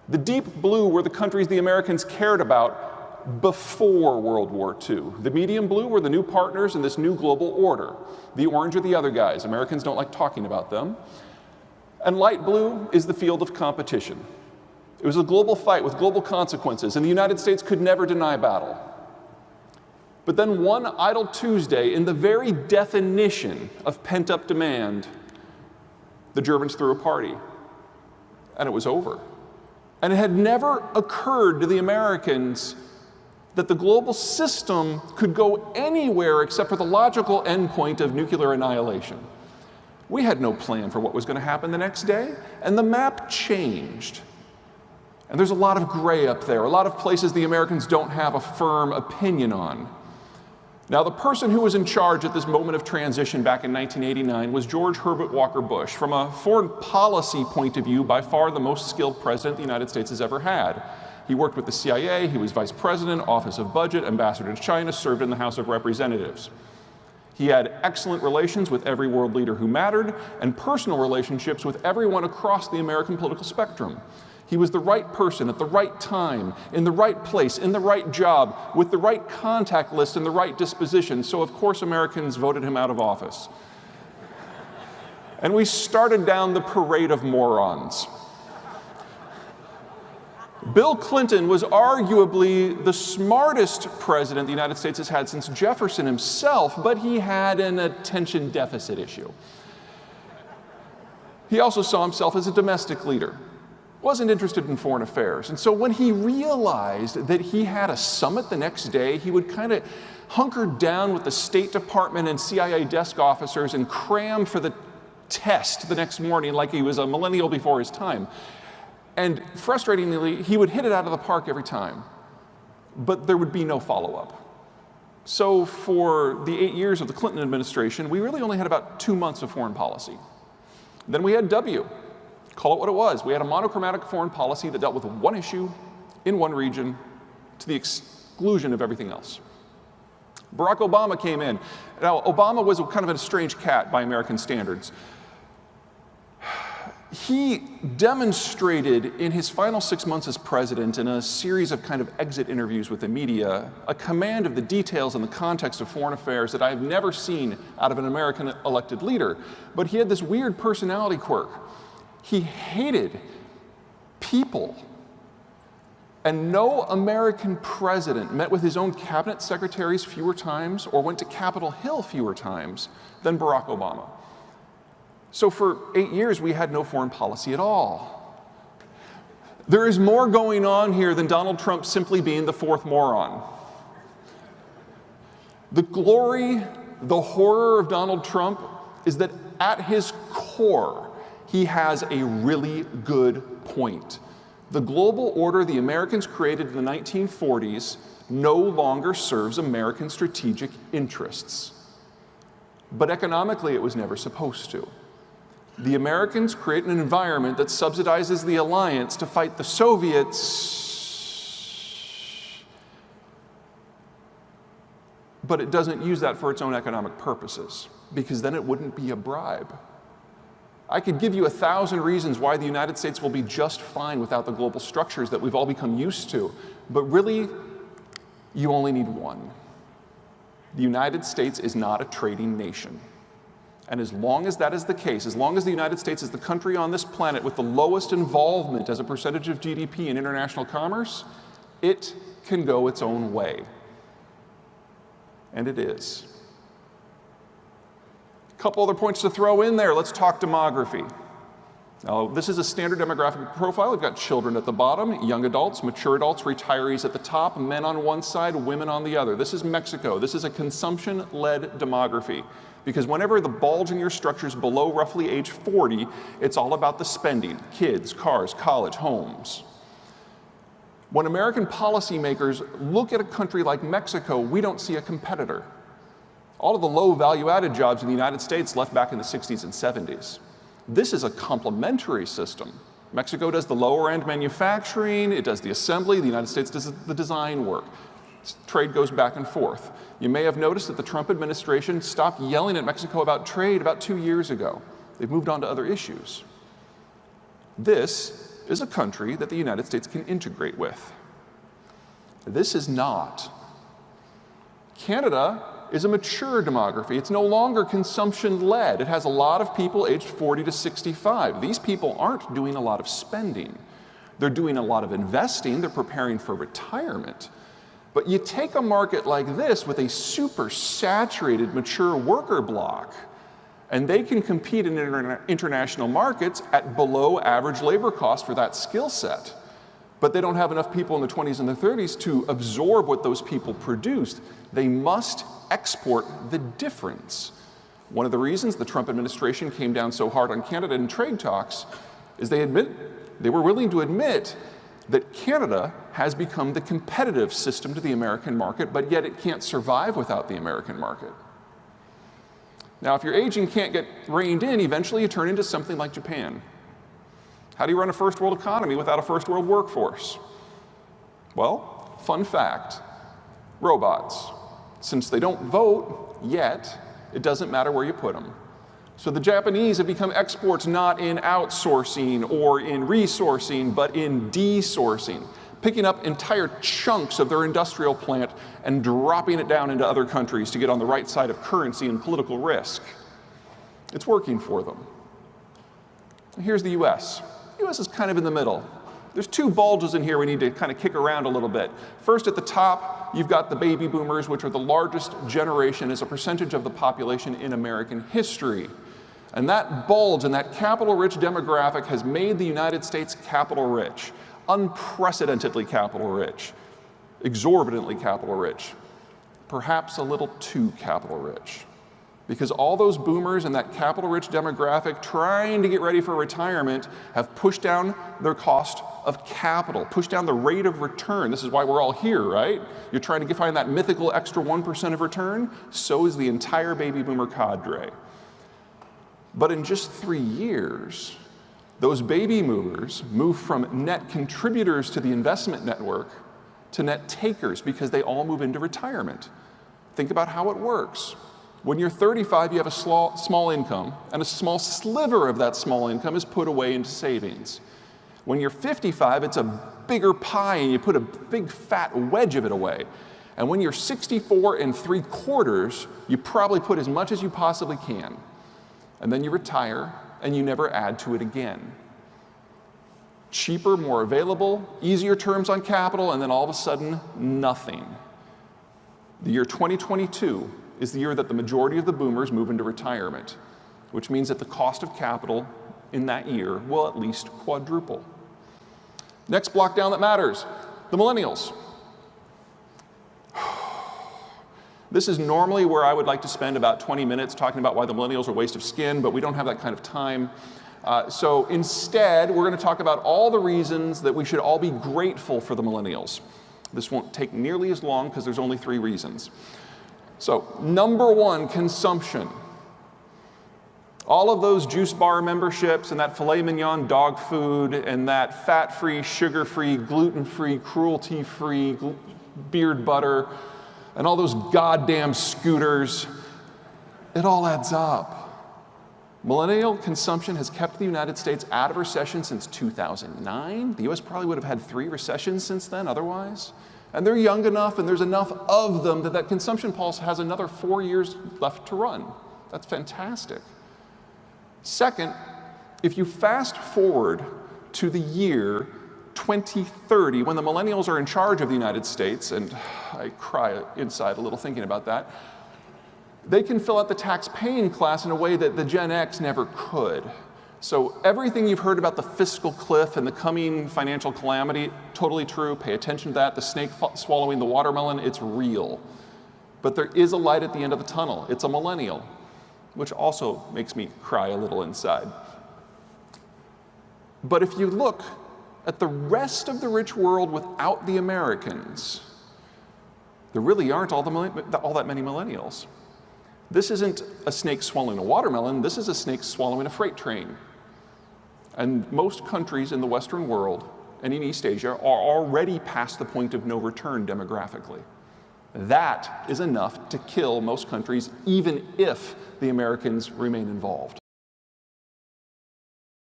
The deep blue were the countries the Americans cared about before World War II. The medium blue were the new partners in this new global order. The orange are the other guys. Americans don't like talking about them. And light blue is the field of competition. It was a global fight with global consequences, and the United States could never deny battle. But then one idle Tuesday, in the very definition of pent-up demand, the Germans threw a party, and it was over. And it had never occurred to the Americans that the global system could go anywhere except for the logical endpoint of nuclear annihilation. We had no plan for what was going to happen the next day, and the map changed. And there's a lot of gray up there, a lot of places the Americans don't have a firm opinion on. Now, the person who was in charge at this moment of transition back in 1989 was George Herbert Walker Bush. From a foreign policy point of view, by far the most skilled president the United States has ever had. He worked with the CIA, he was vice president, Office of Budget, ambassador to China, served in the House of Representatives. He had excellent relations with every world leader who mattered, and personal relationships with everyone across the American political spectrum. He was the right person at the right time, in the right place, in the right job, with the right contact list and the right disposition, so of course Americans voted him out of office. And we started down the parade of morons. Bill Clinton was arguably the smartest president the United States has had since Jefferson himself, but he had an attention deficit issue. He also saw himself as a domestic leader. Wasn't interested in foreign affairs. And so when he realized that he had a summit the next day, he would kind of hunker down with the State Department and CIA desk officers and cram for the test the next morning like he was a millennial before his time. And frustratingly, he would hit it out of the park every time, but there would be no follow-up. So for the 8 years of the Clinton administration, we really only had about 2 months of foreign policy. Then we had W. Call it what it was. We had a monochromatic foreign policy that dealt with one issue in one region to the exclusion of everything else. Barack Obama came in. Now, Obama was kind of a strange cat by American standards. He demonstrated in his final 6 months as president, in a series of kind of exit interviews with the media, a command of the details and the context of foreign affairs that I have never seen out of an American elected leader. But he had this weird personality quirk. He hated people. And no American president met with his own cabinet secretaries fewer times or went to Capitol Hill fewer times than Barack Obama. So for 8 years, we had no foreign policy at all. There is more going on here than Donald Trump simply being the fourth moron. The glory, the horror of Donald Trump is that at his core, he has a really good point. The global order the Americans created in the 1940s no longer serves American strategic interests. But economically, it was never supposed to. The Americans create an environment that subsidizes the alliance to fight the Soviets, but it doesn't use that for its own economic purposes, because then it wouldn't be a bribe. I could give you 1,000 reasons why the United States will be just fine without the global structures that we've all become used to, but really, you only need one. The United States is not a trading nation. And as long as that is the case, as long as the United States is the country on this planet with the lowest involvement as a percentage of GDP in international commerce, it can go its own way. And it is. A couple other points to throw in there. Let's talk demography. Now, this is a standard demographic profile. We've got children at the bottom, young adults, mature adults, retirees at the top, men on one side, women on the other. This is Mexico. This is a consumption-led demography. Because whenever the bulge in your structure is below roughly age 40, it's all about the spending, kids, cars, college, homes. When American policymakers look at a country like Mexico, we don't see a competitor. All of the low value-added jobs in the United States left back in the 60s and 70s. This is a complementary system. Mexico does the lower-end manufacturing, it does the assembly, the United States does the design work. Trade goes back and forth. You may have noticed that the Trump administration stopped yelling at Mexico about trade about 2 years ago. They've moved on to other issues. This is a country that the United States can integrate with. This is not. Canada is a mature demography. It's no longer consumption-led. It has a lot of people aged 40 to 65. These people aren't doing a lot of spending. They're doing a lot of investing. They're preparing for retirement. But you take a market like this with a super saturated, mature worker bloc, and they can compete in international markets at below average labor costs for that skill set. But they don't have enough people in their 20s and their 30s to absorb what those people produced. They must export the difference. One of the reasons the Trump administration came down so hard on Canada in trade talks is they were willing to admit that Canada has become the competitive system to the American market, but yet it can't survive without the American market. Now, if your aging can't get reined in, eventually you turn into something like Japan. How do you run a first world economy without a first world workforce? Well, fun fact, robots. Since they don't vote yet, it doesn't matter where you put them. So the Japanese have become exports not in outsourcing or in resourcing, but in desourcing, picking up entire chunks of their industrial plant and dropping it down into other countries to get on the right side of currency and political risk. It's working for them. Here's the US. The US is kind of in the middle. There's two bulges in here we need to kind of kick around a little bit. First, at the top, you've got the baby boomers, which are the largest generation as a percentage of the population in American history. And that bulge and that capital-rich demographic has made the United States capital-rich, unprecedentedly capital-rich, exorbitantly capital-rich, perhaps a little too capital-rich. Because all those boomers and that capital-rich demographic trying to get ready for retirement have pushed down their cost of capital, pushed down the rate of return. This is why we're all here, right? You're trying to find that mythical extra 1% of return. So is the entire baby boomer cadre. But in just 3 years, those baby boomers move from net contributors to the investment network to net takers because they all move into retirement. Think about how it works. When you're 35, you have a small income, and a small sliver of that small income is put away into savings. When you're 55, it's a bigger pie, and you put a big fat wedge of it away. And when you're 64 3/4, you probably put as much as you possibly can. And then you retire, and you never add to it again. Cheaper, more available, easier terms on capital, and then all of a sudden, nothing. The year 2022 is the year that the majority of the boomers move into retirement, which means that the cost of capital in that year will at least quadruple. Next block down that matters, the millennials. This is normally where I would like to spend about 20 minutes talking about why the millennials are a waste of skin, but we don't have that kind of time. So instead, we're going to talk about all the reasons that we should all be grateful for the millennials. This won't take nearly as long because there's only 3 reasons. So, number 1, consumption. All of those juice bar memberships and that filet mignon dog food and that fat-free, sugar-free, gluten-free, cruelty-free beard butter and all those goddamn scooters, it all adds up. Millennial consumption has kept the United States out of recession since 2009. The US probably would have had 3 recessions since then otherwise. And they're young enough and there's enough of them that consumption pulse has another 4 years left to run. That's fantastic. Second, if you fast forward to the year 2030, when the millennials are in charge of the United States, and I cry inside a little thinking about that, they can fill out the tax-paying class in a way that the Gen X never could. So everything you've heard about the fiscal cliff and the coming financial calamity, totally true. Pay attention to that. The snake swallowing the watermelon, it's real. But there is a light at the end of the tunnel. It's a millennial, which also makes me cry a little inside. But if you look at the rest of the rich world without the Americans, there really aren't all that many millennials. This isn't a snake swallowing a watermelon. This is a snake swallowing a freight train. And most countries in the Western world and in East Asia are already past the point of no return demographically. That is enough to kill most countries, even if the Americans remain involved.